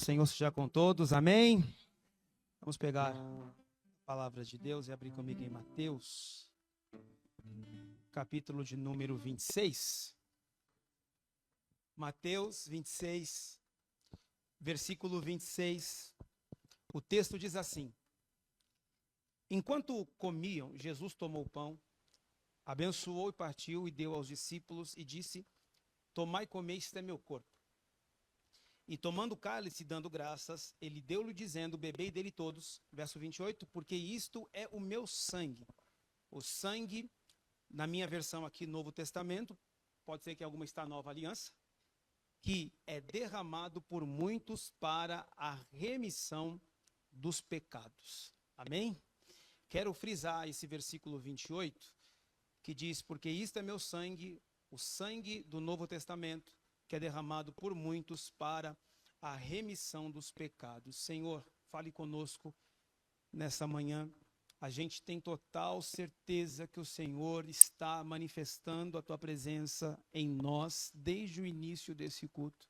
Senhor seja com todos, amém? Vamos pegar a palavra de Deus e abrir comigo em Mateus, capítulo de número 26. Mateus 26, versículo 26, o texto diz assim: Enquanto comiam, Jesus tomou o pão, abençoou e partiu e deu aos discípulos e disse: Tomai e comei, isto é meu corpo. E tomando o cálice e dando graças, ele deu-lhe dizendo: Bebei dele todos. Verso 28, porque isto é o meu sangue. O sangue, na minha versão aqui, Novo Testamento, pode ser que alguma está Nova Aliança, que é derramado por muitos para a remissão dos pecados. Amém? Quero frisar esse versículo 28, que diz: Porque isto é meu sangue, o sangue do Novo Testamento, que é derramado por muitos para a remissão dos pecados. Senhor, fale conosco nessa manhã. A gente tem total certeza que o Senhor está manifestando a tua presença em nós desde o início desse culto.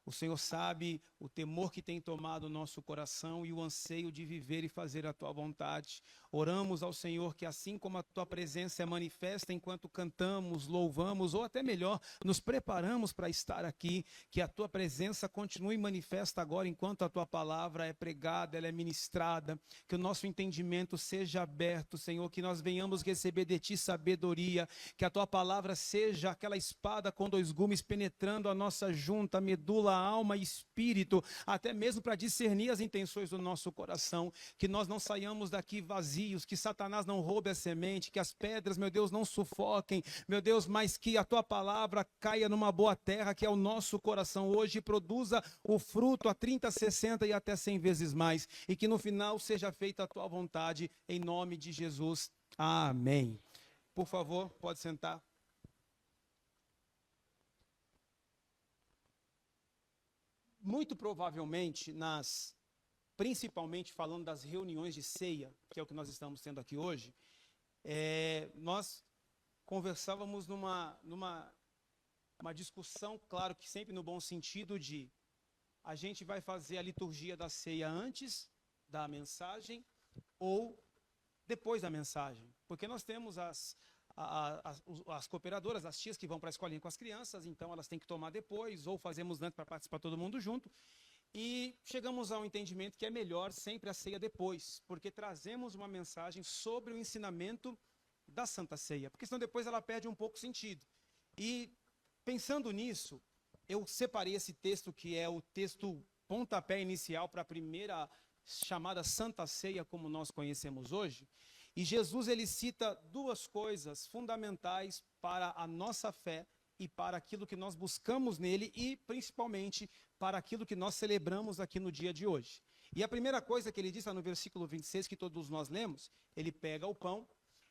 O Senhor sabe o temor que tem tomado o nosso coração e o anseio de viver e fazer a tua vontade. Oramos ao Senhor que assim como a tua presença é manifesta enquanto cantamos, louvamos, ou até melhor, nos preparamos para estar aqui, que a tua presença continue manifesta agora enquanto a tua palavra é pregada, ela é ministrada, que o nosso entendimento seja aberto, Senhor, que nós venhamos receber de ti sabedoria, que a tua palavra seja aquela espada com dois gumes penetrando a nossa junta, medula, alma e espírito, até mesmo para discernir as intenções do nosso coração, que nós não saiamos daqui vazios, que Satanás não roube a semente, que as pedras, meu Deus, não sufoquem, meu Deus, mas que a tua palavra caia numa boa terra, que é o nosso coração hoje, e produza o fruto a 30, 60 e até 100 vezes mais, e que no final seja feita a tua vontade, em nome de Jesus, amém. Por favor, pode sentar. Muito provavelmente, principalmente falando das reuniões de ceia, que é o que nós estamos tendo aqui hoje, nós conversávamos numa discussão, claro que sempre no bom sentido de a gente vai fazer a liturgia da ceia antes da mensagem ou depois da mensagem, porque nós temos as cooperadoras, as tias que vão para a escolinha com as crianças, então elas têm que tomar depois, ou fazemos antes para participar todo mundo junto, e chegamos ao entendimento que é melhor sempre a ceia depois, porque trazemos uma mensagem sobre o ensinamento da Santa Ceia, porque senão depois ela perde um pouco o sentido. E pensando nisso, eu separei esse texto que é o texto pontapé inicial para a primeira chamada Santa Ceia, como nós conhecemos hoje. E Jesus, ele cita duas coisas fundamentais para a nossa fé e para aquilo que nós buscamos nele e, principalmente, para aquilo que nós celebramos aqui no dia de hoje. E a primeira coisa que ele diz, lá no versículo 26, que todos nós lemos, ele pega o pão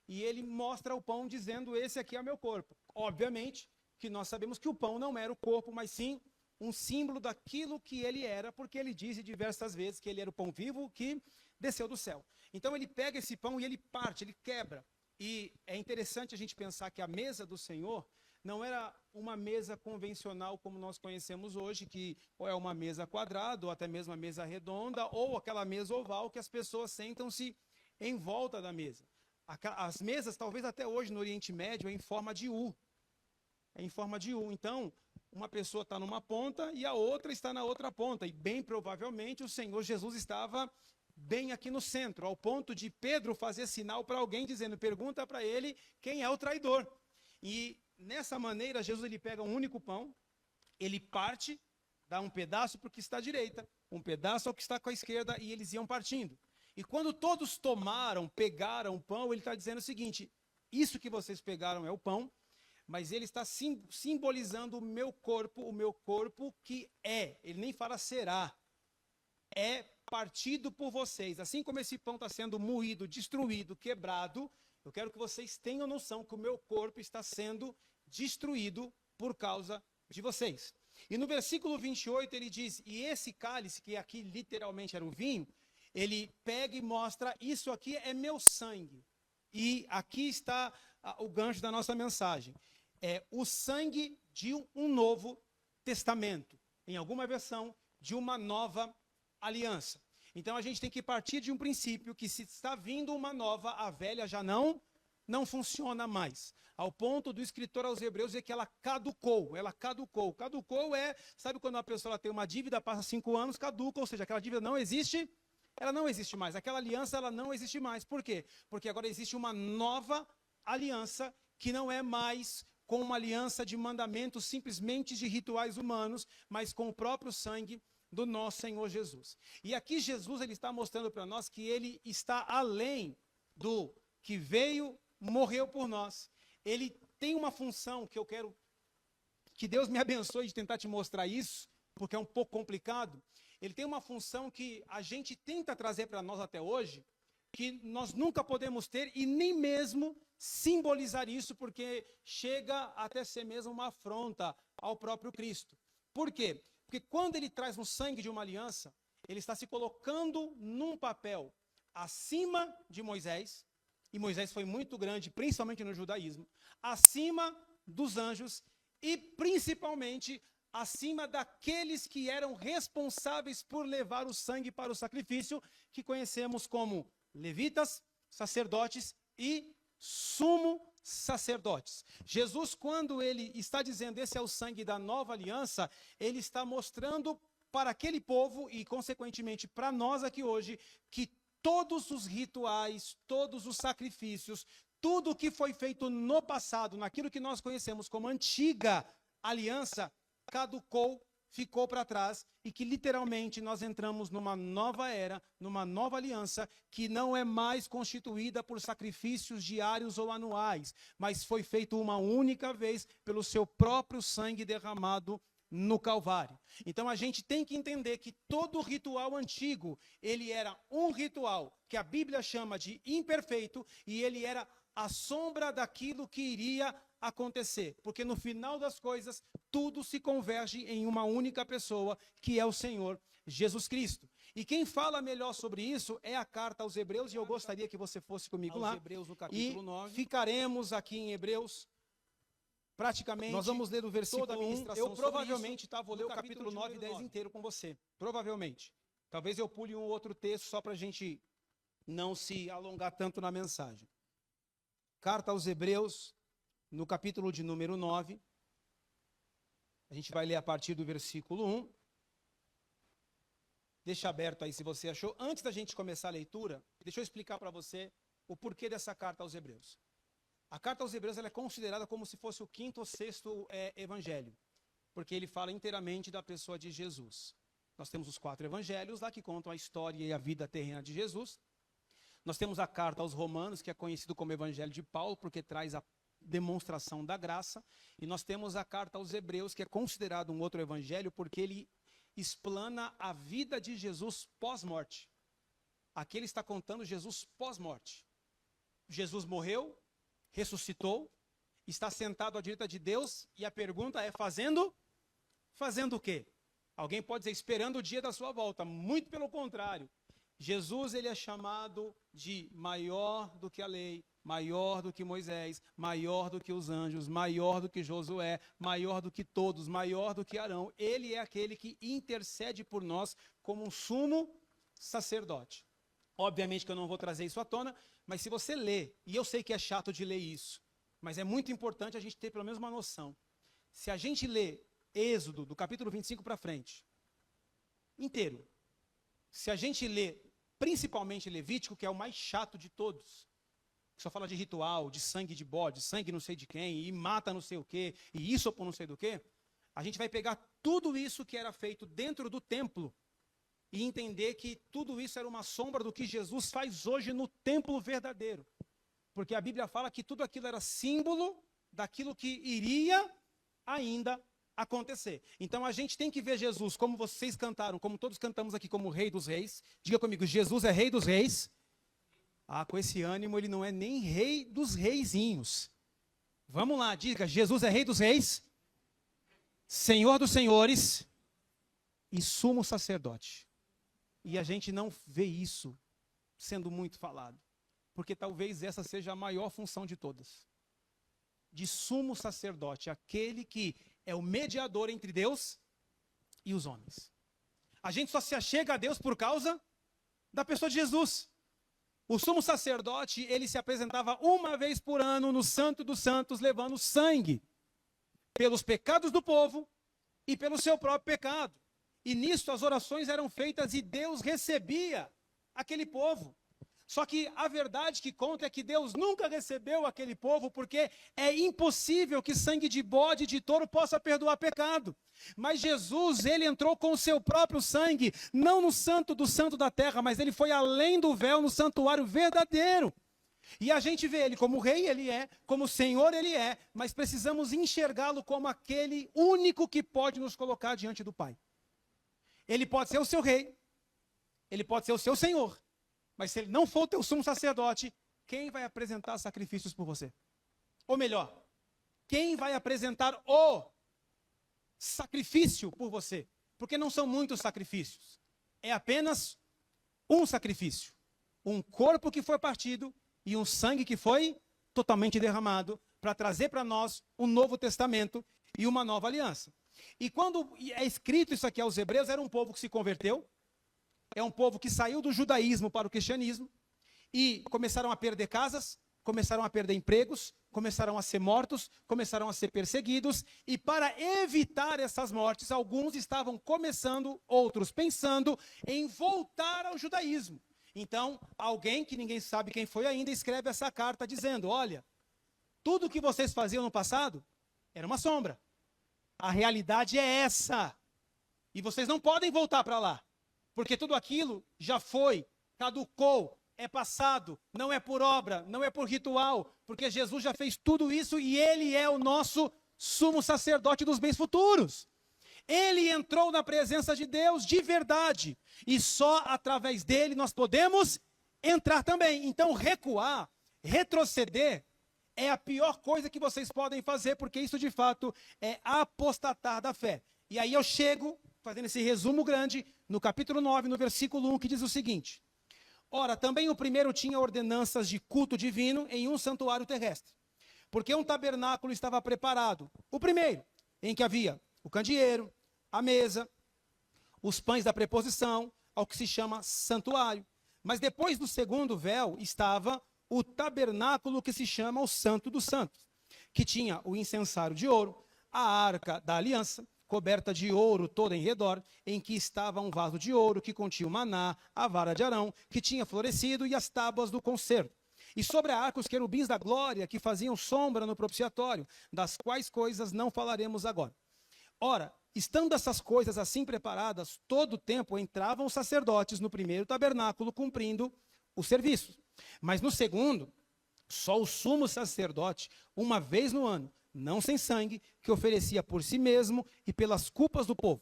e ele mostra o pão dizendo: esse aqui é o meu corpo. Obviamente que nós sabemos que o pão não era o corpo, mas sim um símbolo daquilo que ele era, porque ele diz diversas vezes que ele era o pão vivo que desceu do céu. Então ele pega esse pão e ele parte, ele quebra. E é interessante a gente pensar que a mesa do Senhor não era uma mesa convencional como nós conhecemos hoje, que ou é uma mesa quadrada, ou até mesmo uma mesa redonda, ou aquela mesa oval que as pessoas sentam-se em volta da mesa. As mesas, talvez até hoje no Oriente Médio, é em forma de U. É em forma de U. Então, uma pessoa está numa ponta e a outra está na outra ponta. E bem provavelmente o Senhor Jesus estava bem aqui no centro, ao ponto de Pedro fazer sinal para alguém dizendo: pergunta para ele quem é o traidor. E nessa maneira Jesus, ele pega um único pão, ele parte, dá um pedaço para o que está à direita, um pedaço ao que está com a esquerda, e eles iam partindo. E quando todos pegaram o pão, ele está dizendo o seguinte: isso que vocês pegaram é o pão, mas ele está simbolizando o meu corpo que é, ele nem fala será, é partido por vocês. Assim como esse pão está sendo moído, destruído, quebrado, eu quero que vocês tenham noção que o meu corpo está sendo destruído por causa de vocês. E no versículo 28 ele diz: e esse cálice, que aqui literalmente era o vinho, ele pega e mostra: isso aqui é meu sangue. E aqui está o gancho da nossa mensagem. É o sangue de um novo testamento. Em alguma versão, de uma nova aliança. Então a gente tem que partir de um princípio que se está vindo uma nova, a velha já não funciona mais. Ao ponto do escritor aos Hebreus dizer que ela caducou. Caducou sabe quando uma pessoa tem uma dívida, passa 5 anos, caduca, ou seja, aquela dívida não existe, ela não existe mais. Aquela aliança, ela não existe mais. Por quê? Porque agora existe uma nova aliança que não é mais com uma aliança de mandamentos simplesmente de rituais humanos, mas com o próprio sangue do nosso Senhor Jesus. E aqui Jesus ele está mostrando para nós que ele está além do que veio, morreu por nós. Ele tem uma função que eu quero que Deus me abençoe de tentar te mostrar isso, porque é um pouco complicado. Ele tem uma função que a gente tenta trazer para nós até hoje, que nós nunca podemos ter e nem mesmo simbolizar isso, porque chega até ser mesmo uma afronta ao próprio Cristo. Por quê? Porque quando ele traz um sangue de uma aliança, ele está se colocando num papel acima de Moisés, e Moisés foi muito grande, principalmente no judaísmo, acima dos anjos e principalmente acima daqueles que eram responsáveis por levar o sangue para o sacrifício, que conhecemos como levitas, sacerdotes e sumo sacerdotes. Jesus, quando ele está dizendo esse é o sangue da nova aliança, ele está mostrando para aquele povo e consequentemente para nós aqui hoje, que todos os rituais, todos os sacrifícios, tudo o que foi feito no passado, naquilo que nós conhecemos como antiga aliança, caducou, ficou para trás e que literalmente nós entramos numa nova era, numa nova aliança que não é mais constituída por sacrifícios diários ou anuais, mas foi feito uma única vez pelo seu próprio sangue derramado no Calvário. Então a gente tem que entender que todo ritual antigo, ele era um ritual que a Bíblia chama de imperfeito e ele era a sombra daquilo que iria acontecer, porque no final das coisas tudo se converge em uma única pessoa, que é o Senhor Jesus Cristo. E quem fala melhor sobre isso é a carta aos Hebreus, e eu gostaria que você fosse comigo lá. Hebreus, no capítulo 9. Ficaremos aqui em Hebreus praticamente. Nós vamos ler o versículo 1. Eu provavelmente vou ler o capítulo 9 e 10 inteiro com você. Provavelmente. Talvez eu pule um outro texto só para a gente não se alongar tanto na mensagem. Carta aos Hebreus, no capítulo de número 9. A gente vai ler a partir do versículo 1. Deixa aberto aí se você achou. Antes da gente começar a leitura, deixa eu explicar para você o porquê dessa carta aos Hebreus. A carta aos Hebreus ela é considerada como se fosse o 5º ou 6º evangelho, porque ele fala inteiramente da pessoa de Jesus. Nós temos os 4 evangelhos lá que contam a história e a vida terrena de Jesus. Nós temos a carta aos Romanos, que é conhecido como Evangelho de Paulo, porque traz a demonstração da graça. E nós temos a carta aos Hebreus, que é considerado um outro evangelho, porque ele explana a vida de Jesus pós-morte. Aqui ele está contando Jesus pós-morte. Jesus morreu, ressuscitou, está sentado à direita de Deus, e a pergunta é, fazendo o quê? Alguém pode dizer, esperando o dia da sua volta. Muito pelo contrário. Jesus ele é chamado de maior do que a lei, maior do que Moisés, maior do que os anjos, maior do que Josué, maior do que todos, maior do que Arão. Ele é aquele que intercede por nós como um sumo sacerdote. Obviamente que eu não vou trazer isso à tona, mas se você ler, e eu sei que é chato de ler isso, mas é muito importante a gente ter pelo menos uma noção. Se a gente lê Êxodo, do capítulo 25 para frente, inteiro, se a gente lê principalmente Levítico, que é o mais chato de todos, que só fala de ritual, de sangue de bode, sangue não sei de quem, e mata não sei o quê, e isso por não sei do quê, a gente vai pegar tudo isso que era feito dentro do templo e entender que tudo isso era uma sombra do que Jesus faz hoje no templo verdadeiro. Porque a Bíblia fala que tudo aquilo era símbolo daquilo que iria ainda acontecer. Então a gente tem que ver Jesus, como vocês cantaram, como todos cantamos aqui, como Rei dos Reis. Diga comigo, Jesus é Rei dos Reis. Ah, com esse ânimo ele não é nem Rei dos Reizinhos. Vamos lá, diga, Jesus é Rei dos Reis, Senhor dos Senhores e Sumo Sacerdote. E a gente não vê isso sendo muito falado, porque talvez essa seja a maior função de todas. De sumo sacerdote, aquele que é o mediador entre Deus e os homens. A gente só se achega a Deus por causa da pessoa de Jesus. O sumo sacerdote, ele se apresentava uma vez por ano no Santo dos Santos, levando sangue pelos pecados do povo e pelo seu próprio pecado. E nisso as orações eram feitas e Deus recebia aquele povo. Só que a verdade que conta é que Deus nunca recebeu aquele povo, porque é impossível que sangue de bode e de touro possa perdoar pecado. Mas Jesus, ele entrou com o seu próprio sangue, não no santo do santo da terra, mas ele foi além do véu no santuário verdadeiro. E a gente vê ele como rei, ele é, como senhor, ele é, mas precisamos enxergá-lo como aquele único que pode nos colocar diante do Pai. Ele pode ser o seu rei, ele pode ser o seu senhor, mas se ele não for o teu sumo sacerdote, quem vai apresentar sacrifícios por você? Ou melhor, quem vai apresentar o sacrifício por você? Porque não são muitos sacrifícios, é apenas um sacrifício. Um corpo que foi partido e um sangue que foi totalmente derramado para trazer para nós um novo testamento e uma nova aliança. E quando é escrito isso aqui aos hebreus, era um povo que se converteu, é um povo que saiu do judaísmo para o cristianismo e começaram a perder casas, começaram a perder empregos, começaram a ser mortos, começaram a ser perseguidos, e para evitar essas mortes, alguns estavam começando, outros pensando em voltar ao judaísmo. Então, alguém que ninguém sabe quem foi ainda, escreve essa carta dizendo: olha, tudo que vocês faziam no passado era uma sombra. A realidade é essa. E vocês não podem voltar para lá. Porque tudo aquilo já foi, caducou, é passado, não é por obra, não é por ritual, porque Jesus já fez tudo isso e ele é o nosso sumo sacerdote dos bens futuros. Ele entrou na presença de Deus de verdade e só através dele nós podemos entrar também. Então recuar, retroceder é a pior coisa que vocês podem fazer, porque isso de fato é apostatar da fé. E aí eu chego, fazendo esse resumo grande, no capítulo 9, no versículo 1, que diz o seguinte: ora, também o primeiro tinha ordenanças de culto divino em um santuário terrestre, porque um tabernáculo estava preparado. O primeiro, em que havia o candeeiro, a mesa, os pães da preposição, ao que se chama santuário. Mas depois do segundo véu estava o tabernáculo que se chama o Santo dos Santos, que tinha o incensário de ouro, a arca da aliança, coberta de ouro toda em redor, em que estava um vaso de ouro que continha o maná, a vara de Arão, que tinha florescido, e as tábuas do concerto. E sobre a arca os querubins da glória, que faziam sombra no propiciatório, das quais coisas não falaremos agora. Ora, estando essas coisas assim preparadas, todo o tempo entravam os sacerdotes no primeiro tabernáculo, cumprindo o serviço. Mas no segundo, só o sumo sacerdote, uma vez no ano, não sem sangue, que oferecia por si mesmo e pelas culpas do povo,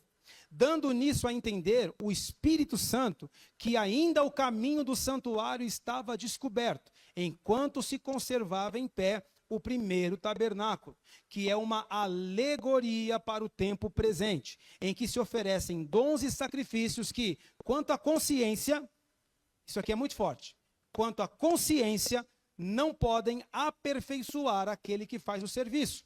dando nisso a entender o Espírito Santo que ainda o caminho do santuário estava descoberto, enquanto se conservava em pé o primeiro tabernáculo, que é uma alegoria para o tempo presente, em que se oferecem dons e sacrifícios que, quanto à consciência, isso aqui é muito forte, quanto à consciência, não podem aperfeiçoar aquele que faz o serviço,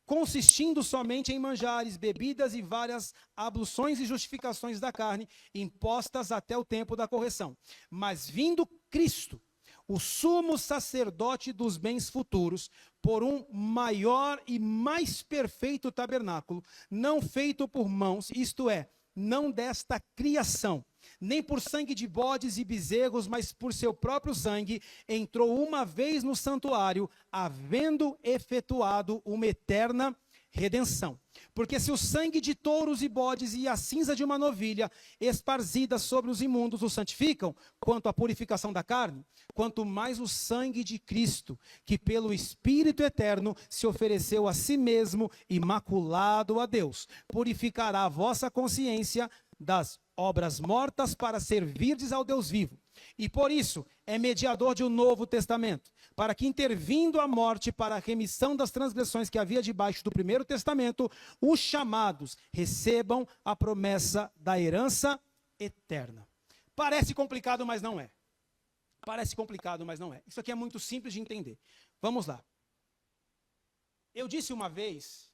consistindo somente em manjares, bebidas e várias abluções e justificações da carne, impostas até o tempo da correção. Mas vindo Cristo, o sumo sacerdote dos bens futuros, por um maior e mais perfeito tabernáculo, não feito por mãos, isto é, não desta criação, nem por sangue de bodes e bezerros, mas por seu próprio sangue, entrou uma vez no santuário, havendo efetuado uma eterna redenção. Porque se o sangue de touros e bodes e a cinza de uma novilha, esparzida sobre os imundos, o santificam, quanto à purificação da carne, quanto mais o sangue de Cristo, que pelo Espírito eterno se ofereceu a si mesmo, imaculado a Deus, purificará a vossa consciência das obras mortas para servirdes ao Deus vivo. E por isso é mediador de um novo testamento, para que, intervindo a morte para a remissão das transgressões que havia debaixo do primeiro testamento, os chamados recebam a promessa da herança eterna. Parece complicado, mas não é. Parece complicado, mas não é. Isso aqui é muito simples de entender. Vamos lá. Eu disse uma vez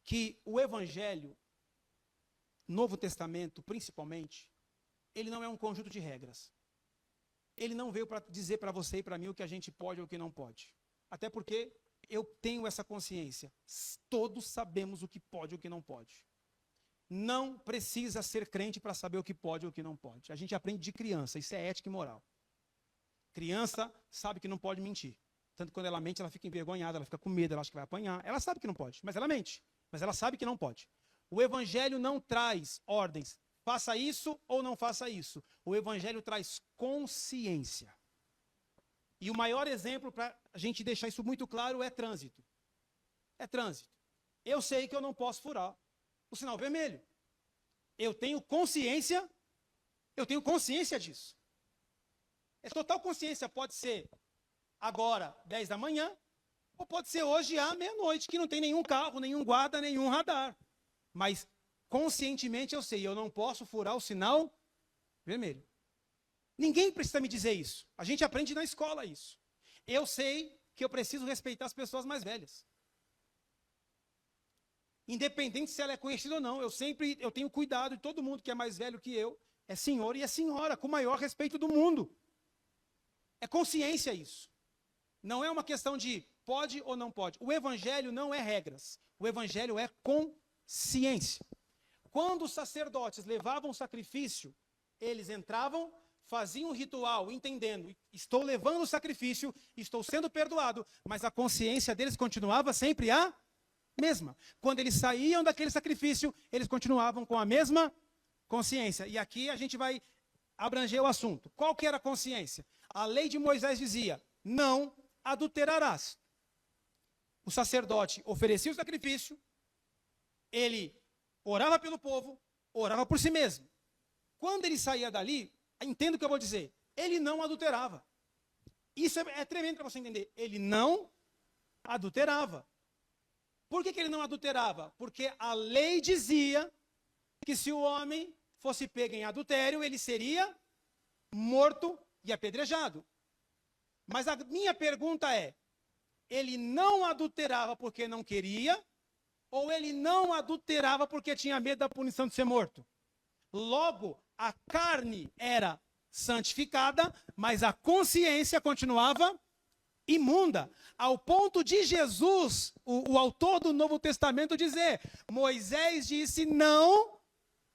que o evangelho Novo Testamento, principalmente, ele não é um conjunto de regras. Ele não veio para dizer para você e para mim o que a gente pode ou o que não pode. Até porque eu tenho essa consciência. Todos sabemos o que pode e o que não pode. Não precisa ser crente para saber o que pode ou o que não pode. A gente aprende de criança, isso é ética e moral. Criança sabe que não pode mentir. Tanto que quando ela mente, ela fica envergonhada, ela fica com medo, ela acha que vai apanhar. Ela sabe que não pode, mas ela mente. Mas ela sabe que não pode. O evangelho não traz ordens. Faça isso ou não faça isso. O evangelho traz consciência. E o maior exemplo para a gente deixar isso muito claro é trânsito. É trânsito. Eu sei que eu não posso furar o sinal vermelho. Eu tenho consciência disso. É total consciência, pode ser agora, 10 da manhã, ou pode ser hoje à meia-noite, que não tem nenhum carro, nenhum guarda, nenhum radar. Mas conscientemente eu sei, eu não posso furar o sinal vermelho. Ninguém precisa me dizer isso. A gente aprende na escola isso. Eu sei que eu preciso respeitar as pessoas mais velhas. Independente se ela é conhecida ou não, eu tenho cuidado de todo mundo que é mais velho que eu, é senhor e é senhora, com o maior respeito do mundo. É consciência isso. Não é uma questão de pode ou não pode. O evangelho não é regras. O evangelho é consciência. Quando os sacerdotes levavam o sacrifício, eles entravam, faziam um ritual, entendendo, estou levando o sacrifício, estou sendo perdoado, mas a consciência deles continuava sempre a mesma. Quando eles saíam daquele sacrifício, eles continuavam com a mesma consciência. E aqui a gente vai abranger o assunto. Qual que era a consciência? A lei de Moisés dizia, não adulterarás. O sacerdote oferecia o sacrifício, ele orava pelo povo, orava por si mesmo. Quando ele saía dali, entenda o que eu vou dizer, ele não adulterava. Isso é tremendo para você entender. Ele não adulterava. Por que ele não adulterava? Porque a lei dizia que se o homem fosse pego em adultério, ele seria morto e apedrejado. Mas a minha pergunta é, ele não adulterava porque não queria, ou ele não adulterava porque tinha medo da punição de ser morto? Logo, a carne era santificada, mas a consciência continuava imunda, ao ponto de Jesus, o autor do Novo Testamento, dizer, Moisés disse, não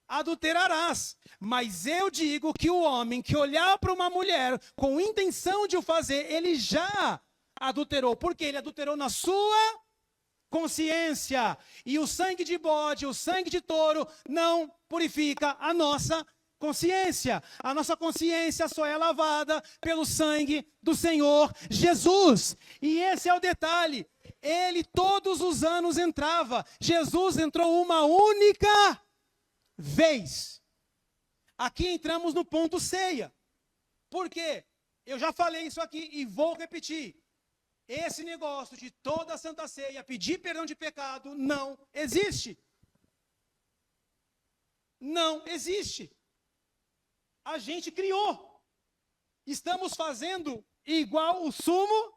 adulterarás, mas eu digo que o homem que olhar para uma mulher com intenção de o fazer, ele já adulterou, porque ele adulterou na sua consciência, e o sangue de bode, o sangue de touro não purifica a nossa consciência. A nossa consciência só é lavada pelo sangue do Senhor Jesus. E esse é o detalhe. Ele todos os anos entrava. Jesus entrou uma única vez. Aqui entramos no ponto ceia. Por quê? Eu já falei isso aqui e vou repetir. Esse negócio de toda a Santa Ceia, pedir perdão de pecado, não existe. Não existe. A gente criou. Estamos fazendo igual o sumo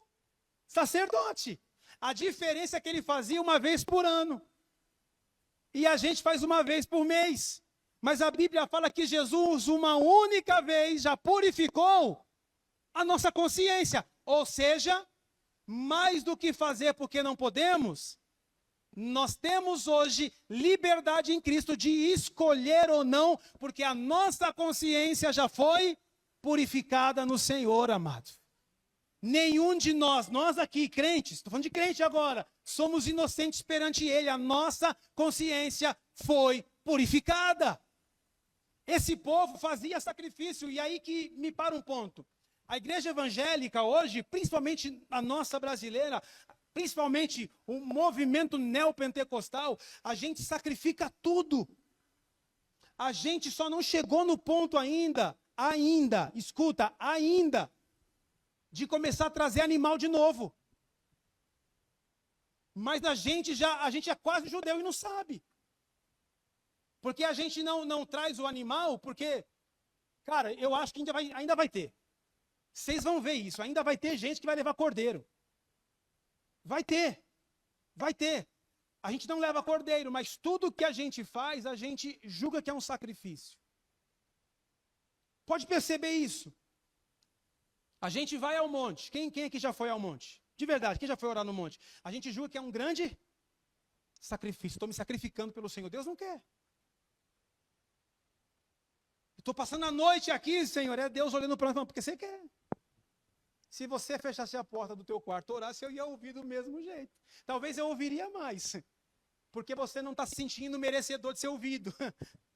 sacerdote. A diferença é que ele fazia uma vez por ano. E a gente faz uma vez por mês. Mas a Bíblia fala que Jesus, uma única vez, já purificou a nossa consciência. Ou seja, mais do que fazer porque não podemos, nós temos hoje liberdade em Cristo de escolher ou não, porque a nossa consciência já foi purificada no Senhor, amado. Nenhum de nós aqui, crentes, estou falando de crente agora, somos inocentes perante Ele, a nossa consciência foi purificada. Esse povo fazia sacrifício, e aí que me para um ponto. A igreja evangélica hoje, principalmente a nossa brasileira, principalmente o movimento neopentecostal, a gente sacrifica tudo. A gente só não chegou no ponto ainda, escuta, de começar a trazer animal de novo. Mas a gente é quase judeu e não sabe. Porque a gente não traz o animal, porque, cara, eu acho que ainda vai ter. Vocês vão ver isso, ainda vai ter gente que vai levar cordeiro. Vai ter. A gente não leva cordeiro, mas tudo que a gente faz, a gente julga que é um sacrifício. Pode perceber isso. A gente vai ao monte. Quem aqui já foi ao monte? De verdade, quem já foi orar no monte? A gente julga que é um grande sacrifício. Estou me sacrificando pelo Senhor. Deus não quer. Estou passando a noite aqui, Senhor. É Deus olhando para nós, porque você quer. Se você fechasse a porta do teu quarto, orasse, eu ia ouvir do mesmo jeito. Talvez eu ouviria mais. Porque você não está se sentindo merecedor de ser ouvido.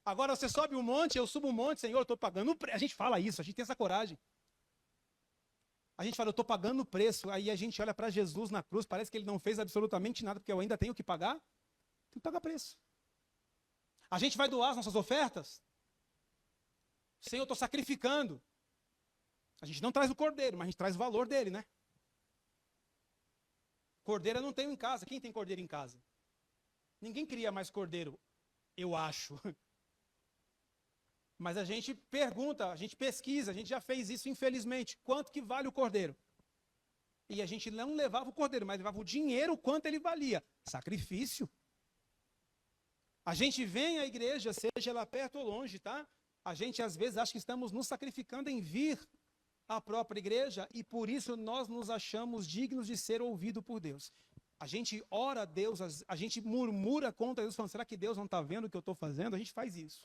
Agora você sobe um monte, eu subo um monte, Senhor, eu estou pagando o preço. A gente fala isso, a gente tem essa coragem. A gente fala, eu estou pagando o preço. Aí a gente olha para Jesus na cruz, parece que ele não fez absolutamente nada, porque eu ainda tenho que pagar. Tem que pagar preço. A gente vai doar as nossas ofertas. Senhor, eu estou sacrificando. A gente não traz o cordeiro, mas a gente traz o valor dele, né? Cordeiro eu não tenho em casa. Quem tem cordeiro em casa? Ninguém cria mais cordeiro, eu acho. Mas a gente pergunta, a gente pesquisa, a gente já fez isso, infelizmente. Quanto que vale o cordeiro? E a gente não levava o cordeiro, mas levava o dinheiro, quanto ele valia. Sacrifício. A gente vem à igreja, seja ela perto ou longe, tá? A gente às vezes acha que estamos nos sacrificando em vir à própria igreja e por isso nós nos achamos dignos de ser ouvido por Deus. A gente ora a Deus, a gente murmura contra Deus, falando, será que Deus não está vendo o que eu estou fazendo? A gente faz isso.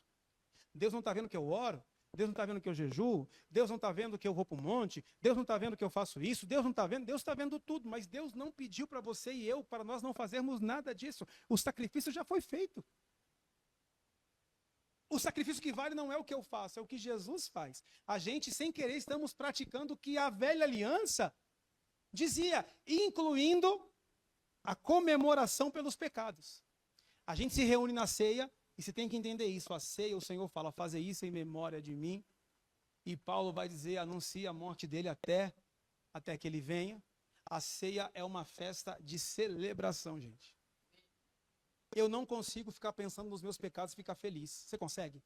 Deus não está vendo que eu oro? Deus não está vendo que eu jejuo? Deus não está vendo que eu vou para o monte? Deus não está vendo que eu faço isso? Deus não está vendo? Deus está vendo tudo, mas Deus não pediu para você e eu, para nós não fazermos nada disso. O sacrifício já foi feito. O sacrifício que vale não é o que eu faço, é o que Jesus faz. A gente, sem querer, estamos praticando o que a velha aliança dizia, incluindo a comemoração pelos pecados. A gente se reúne na ceia, e você tem que entender isso. A ceia, o Senhor fala, fazer isso em memória de mim. E Paulo vai dizer, anuncia a morte dele até que ele venha. A ceia é uma festa de celebração, gente. Eu não consigo ficar pensando nos meus pecados e ficar feliz. Você consegue?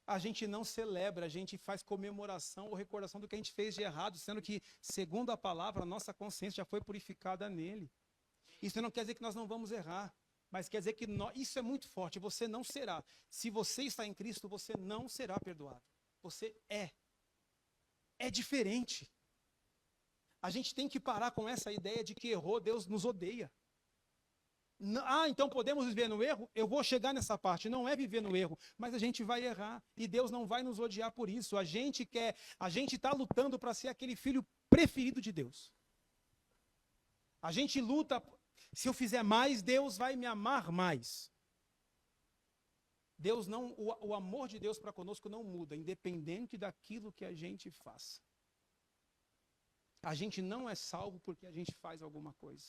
A gente não celebra, a gente faz comemoração ou recordação do que a gente fez de errado, sendo que, segundo a palavra, a nossa consciência já foi purificada nele. Isso não quer dizer que nós não vamos errar, mas quer dizer que isso é muito forte, você não será. Se você está em Cristo, você não será perdoado. Você é. É diferente. A gente tem que parar com essa ideia de que errou, Deus nos odeia. Então podemos viver no erro? Eu vou chegar nessa parte, não é viver no erro, mas a gente vai errar e Deus não vai nos odiar por isso. A gente está lutando para ser aquele filho preferido de Deus. A gente luta, se eu fizer mais, Deus vai me amar mais. O amor de Deus para conosco não muda, independente daquilo que a gente faça. A gente não é salvo porque a gente faz alguma coisa.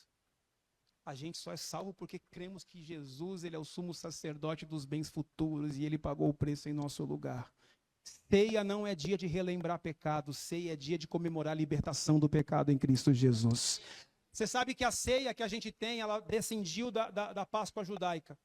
A gente só é salvo porque cremos que Jesus, ele é o sumo sacerdote dos bens futuros e ele pagou o preço em nosso lugar. Ceia não é dia de relembrar pecado, ceia é dia de comemorar a libertação do pecado em Cristo Jesus. Você sabe que a ceia que a gente tem, ela descendiu da Páscoa judaica.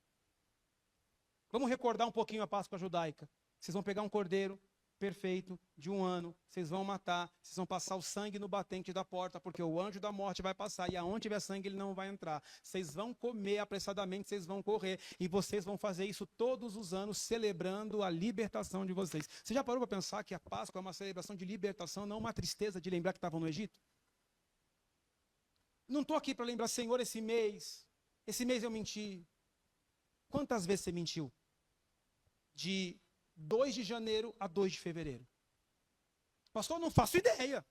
Vamos recordar um pouquinho a Páscoa judaica. Vocês vão pegar um cordeiro perfeito, de 1 ano, vocês vão matar, vocês vão passar o sangue no batente da porta, porque o anjo da morte vai passar, e aonde tiver sangue ele não vai entrar. Vocês vão comer apressadamente, vocês vão correr, e vocês vão fazer isso todos os anos, celebrando a libertação de vocês. Você já parou para pensar que a Páscoa é uma celebração de libertação, não uma tristeza de lembrar que estavam no Egito? Não estou aqui para lembrar, Senhor, esse mês eu menti. Quantas vezes você mentiu? De 2 de janeiro a 2 de fevereiro. Pastor, eu não faço ideia.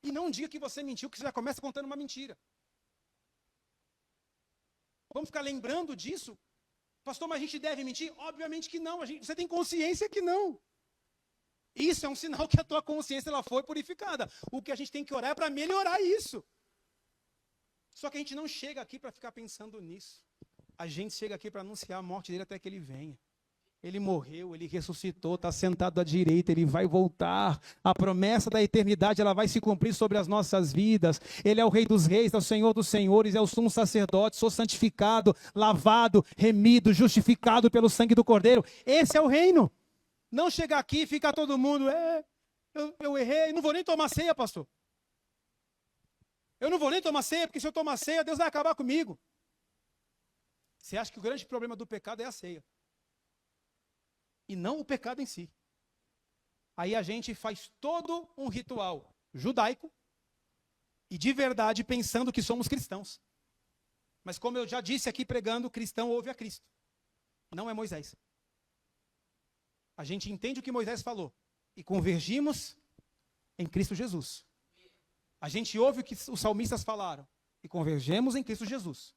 E não diga que você mentiu, que você já começa contando uma mentira. Vamos ficar lembrando disso? Pastor, mas a gente deve mentir? Obviamente que não. Você tem consciência que não. Isso é um sinal que a tua consciência ela foi purificada. O que a gente tem que orar é para melhorar isso. Só que a gente não chega aqui para ficar pensando nisso. A gente chega aqui para anunciar a morte dele até que ele venha. Ele morreu, ele ressuscitou, está sentado à direita, ele vai voltar. A promessa da eternidade ela vai se cumprir sobre as nossas vidas. Ele é o Rei dos Reis, é o Senhor dos Senhores, é o sumo sacerdote. Sou santificado, lavado, remido, justificado pelo sangue do Cordeiro. Esse é o reino. Não chegar aqui e ficar todo mundo, eu errei, não vou nem tomar ceia, pastor. Eu não vou nem tomar ceia, porque se eu tomar ceia, Deus vai acabar comigo. Você acha que o grande problema do pecado é a ceia. E não o pecado em si. Aí a gente faz todo um ritual judaico e de verdade pensando que somos cristãos. Mas como eu já disse aqui pregando, cristão ouve a Cristo. Não é Moisés. A gente entende o que Moisés falou e convergimos em Cristo Jesus. A gente ouve o que os salmistas falaram e convergemos em Cristo Jesus.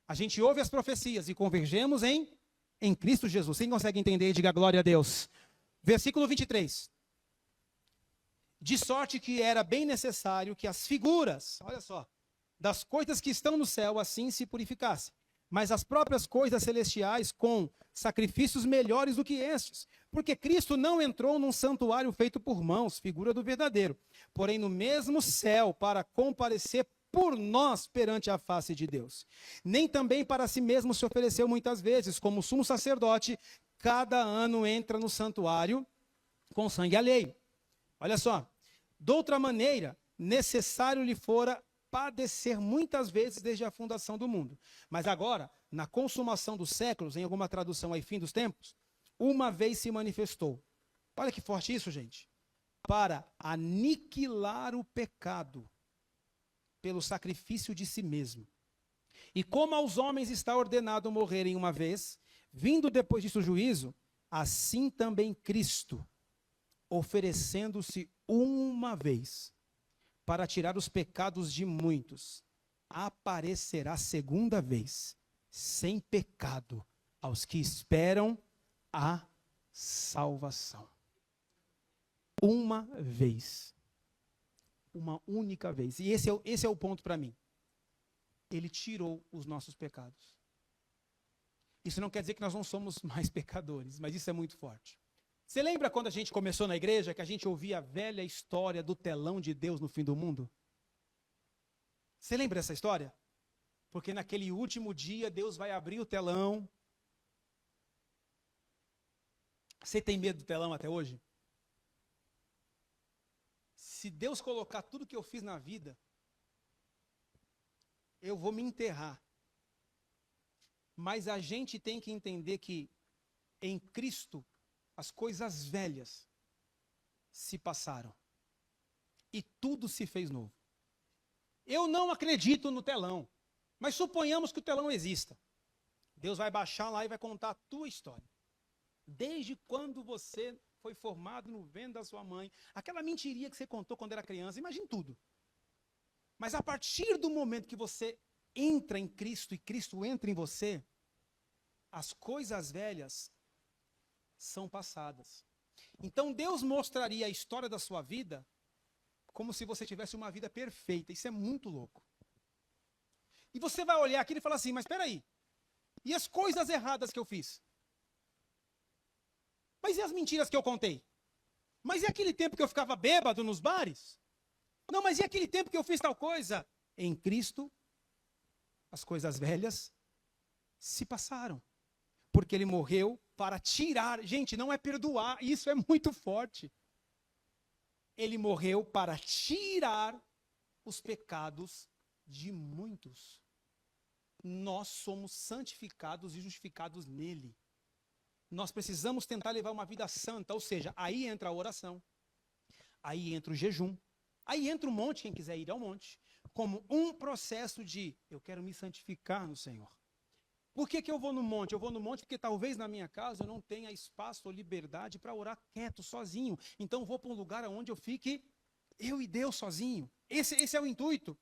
A gente ouve as profecias e convergemos em Cristo Jesus. Quem consegue entender, diga glória a Deus. Versículo 23. De sorte que era bem necessário que as figuras, olha só, das coisas que estão no céu assim se purificassem, mas as próprias coisas celestiais com sacrifícios melhores do que estes. Porque Cristo não entrou num santuário feito por mãos, figura do verdadeiro, porém no mesmo céu para comparecer por nós perante a face de Deus. Nem também para si mesmo se ofereceu muitas vezes, como sumo sacerdote, cada ano entra no santuário com sangue alheio. Olha só, de outra maneira, necessário lhe fora padecer muitas vezes desde a fundação do mundo. Mas agora, na consumação dos séculos, em alguma tradução aí, fim dos tempos, uma vez se manifestou. Olha que forte isso, gente. Para aniquilar o pecado pelo sacrifício de si mesmo. E como aos homens está ordenado morrerem uma vez, vindo depois disso o juízo, assim também Cristo, oferecendo-se uma vez para tirar os pecados de muitos, aparecerá segunda vez, sem pecado, aos que esperam a salvação. Uma vez. Uma única vez. E esse é o ponto para mim. Ele tirou os nossos pecados. Isso não quer dizer que nós não somos mais pecadores, mas isso é muito forte. Você lembra quando a gente começou na igreja, que a gente ouvia a velha história do telão de Deus no fim do mundo? Você lembra dessa história? Porque naquele último dia, Deus vai abrir o telão. Você tem medo do telão até hoje? Se Deus colocar tudo que eu fiz na vida, eu vou me enterrar. Mas a gente tem que entender que em Cristo as coisas velhas se passaram e tudo se fez novo. Eu não acredito no telão, mas suponhamos que o telão exista. Deus vai baixar lá e vai contar a tua história. Desde quando você foi formado no ventre da sua mãe, aquela mentirinha que você contou quando era criança, imagine tudo. Mas a partir do momento que você entra em Cristo e Cristo entra em você, as coisas velhas são passadas. Então Deus mostraria a história da sua vida como se você tivesse uma vida perfeita. Isso é muito louco. E você vai olhar aquilo e falar assim, mas espera aí, e as coisas erradas que eu fiz? Mas e as mentiras que eu contei? Mas e aquele tempo que eu ficava bêbado nos bares? Não, mas e aquele tempo que eu fiz tal coisa? Em Cristo, as coisas velhas se passaram. Porque ele morreu para tirar. Gente, não é perdoar, isso é muito forte. Ele morreu para tirar os pecados de muitos. Nós somos santificados e justificados nele. Nós precisamos tentar levar uma vida santa, ou seja, aí entra a oração, aí entra o jejum, aí entra o monte, quem quiser ir ao monte, como um processo de, eu quero me santificar no Senhor. Por que eu vou no monte? Eu vou no monte porque talvez na minha casa eu não tenha espaço ou liberdade para orar quieto, sozinho. Então eu vou para um lugar onde eu fique, eu e Deus sozinho. Esse é o intuito.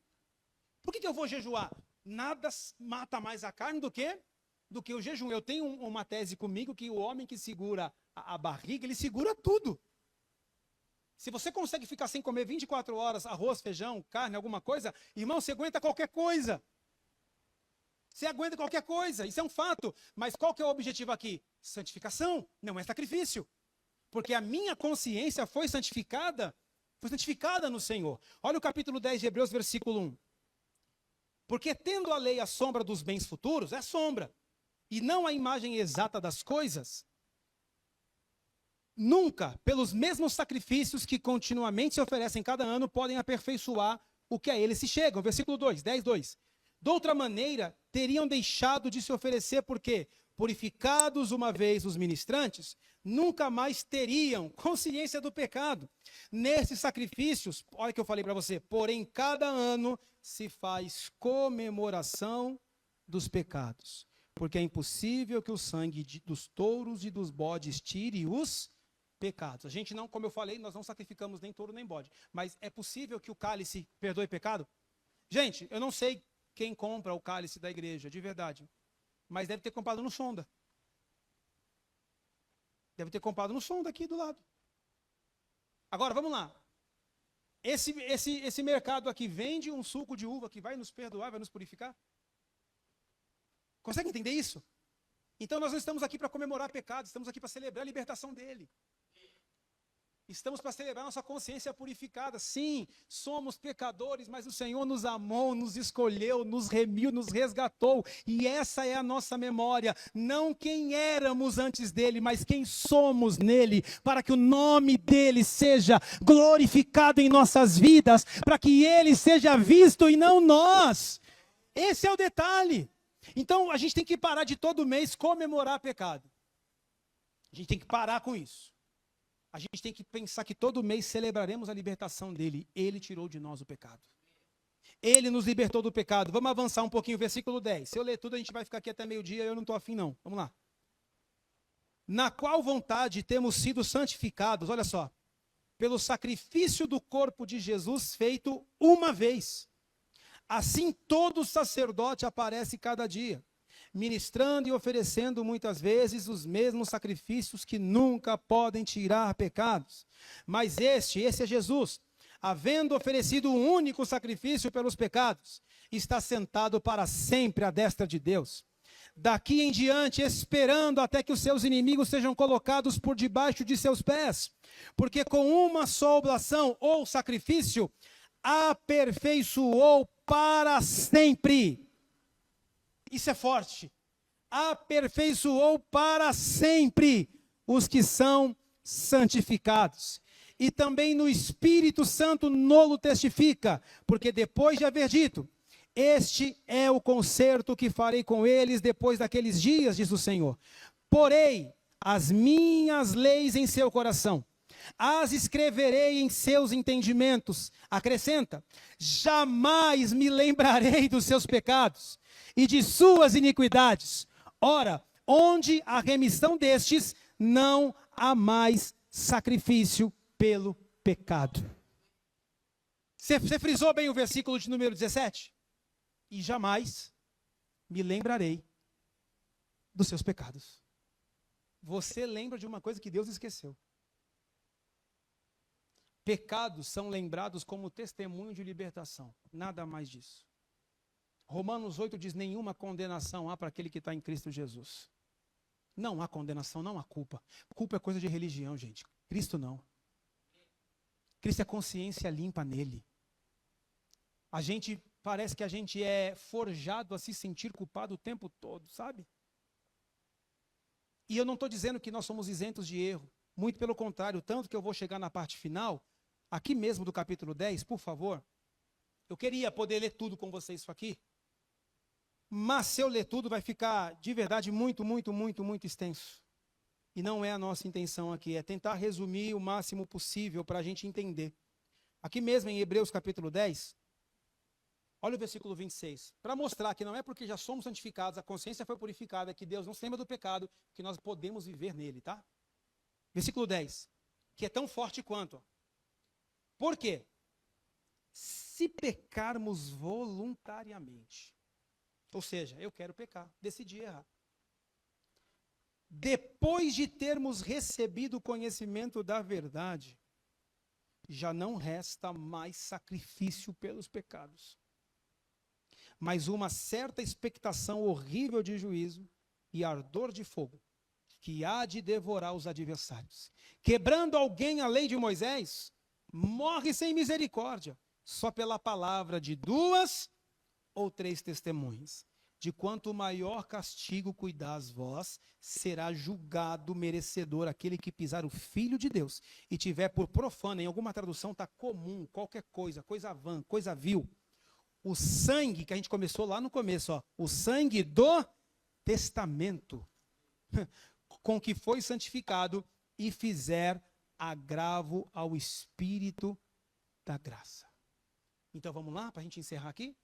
Por que eu vou jejuar? Nada mata mais a carne do que o jejum. Eu tenho uma tese comigo que o homem que segura a barriga, ele segura tudo. Se você consegue ficar sem comer 24 horas, arroz, feijão, carne, alguma coisa, irmão, você aguenta qualquer coisa. Você aguenta qualquer coisa, isso é um fato. Mas qual que é o objetivo aqui? Santificação, não é sacrifício. Porque a minha consciência foi santificada no Senhor. Olha o capítulo 10 de Hebreus, versículo 1. Porque tendo a lei a sombra dos bens futuros, é sombra, e não a imagem exata das coisas, nunca, pelos mesmos sacrifícios que continuamente se oferecem cada ano, podem aperfeiçoar o que a eles se chegam. Versículo 2, 10, 2. De outra maneira, teriam deixado de se oferecer, porque, purificados uma vez os ministrantes, nunca mais teriam consciência do pecado. Nesses sacrifícios, olha o que eu falei para você, porém, cada ano se faz comemoração dos pecados, porque é impossível que o sangue dos touros e dos bodes tire os pecados. A gente não, como eu falei, nós não sacrificamos nem touro nem bode, mas é possível que o cálice perdoe pecado? Gente, eu não sei quem compra o cálice da igreja, de verdade, mas deve ter comprado no Sonda. Deve ter comprado no Sonda aqui do lado. Agora, vamos lá. Esse mercado aqui vende um suco de uva que vai nos perdoar, vai nos purificar? Consegue entender isso? Então nós não estamos aqui para comemorar pecados, estamos aqui para celebrar a libertação dele. Estamos para celebrar nossa consciência purificada. Sim, somos pecadores, mas o Senhor nos amou, nos escolheu, nos remiu, nos resgatou. E essa é a nossa memória. Não quem éramos antes dele, mas quem somos nele. Para que o nome dele seja glorificado em nossas vidas. Para que ele seja visto e não nós. Esse é o detalhe. Então a gente tem que parar de todo mês comemorar pecado. A gente tem que parar com isso. A gente tem que pensar que todo mês celebraremos a libertação dele. Ele tirou de nós o pecado. Ele nos libertou do pecado. Vamos avançar um pouquinho, versículo 10. Se eu ler tudo, a gente vai ficar aqui até meio-dia, eu não estou afim não. Vamos lá. Na qual vontade temos sido santificados, olha só, pelo sacrifício do corpo de Jesus feito uma vez. Assim todo sacerdote aparece cada dia, ministrando e oferecendo muitas vezes os mesmos sacrifícios que nunca podem tirar pecados. Mas esse é Jesus, havendo oferecido um único sacrifício pelos pecados, está sentado para sempre à destra de Deus. Daqui em diante, esperando até que os seus inimigos sejam colocados por debaixo de seus pés. Porque com uma só oblação ou sacrifício, aperfeiçoou para sempre. Isso é forte. Aperfeiçoou para sempre os que são santificados. E também no Espírito Santo nolo testifica, porque depois de haver dito, este é o concerto que farei com eles depois daqueles dias, diz o Senhor. Porei as minhas leis em seu coração, as escreverei em seus entendimentos. Acrescenta, jamais me lembrarei dos seus pecados e de suas iniquidades. Ora, onde há remissão destes, não há mais sacrifício pelo pecado. Você frisou bem o versículo de número 17? E jamais me lembrarei dos seus pecados. Você lembra de uma coisa que Deus esqueceu. Pecados são lembrados como testemunho de libertação. Nada mais disso. Romanos 8 diz, nenhuma condenação há para aquele que está em Cristo Jesus. Não há condenação, não há culpa. Culpa é coisa de religião, gente. Cristo não. Cristo é consciência limpa nele. Parece que a gente é forjado a se sentir culpado o tempo todo, sabe? E eu não estou dizendo que nós somos isentos de erro. Muito pelo contrário, tanto que eu vou chegar na parte final, aqui mesmo do capítulo 10, por favor. Eu queria poder ler tudo com vocês isso aqui. Mas se eu ler tudo, vai ficar de verdade muito extenso. E não é a nossa intenção aqui, é tentar resumir o máximo possível para a gente entender. Aqui mesmo em Hebreus capítulo 10, olha o versículo 26. Para mostrar que não é porque já somos santificados, a consciência foi purificada, que Deus não se lembra do pecado, que nós podemos viver nele, tá? Versículo 10, que é tão forte quanto. Por quê? Se pecarmos voluntariamente, ou seja, eu quero pecar, decidi errar. Depois de termos recebido o conhecimento da verdade, já não resta mais sacrifício pelos pecados, mas uma certa expectação horrível de juízo e ardor de fogo, que há de devorar os adversários. Quebrando alguém a lei de Moisés, morre sem misericórdia, só pela palavra de 2 ou 3 testemunhas. De quanto maior castigo cuidais vós, será julgado merecedor aquele que pisar o Filho de Deus e tiver por profano, em alguma tradução está comum, qualquer coisa, coisa vã, coisa vil. o sangue, que a gente começou lá no começo, ó, o sangue do testamento, com que foi santificado e fizer agravo ao Espírito da graça. Então vamos lá, para a gente encerrar aqui?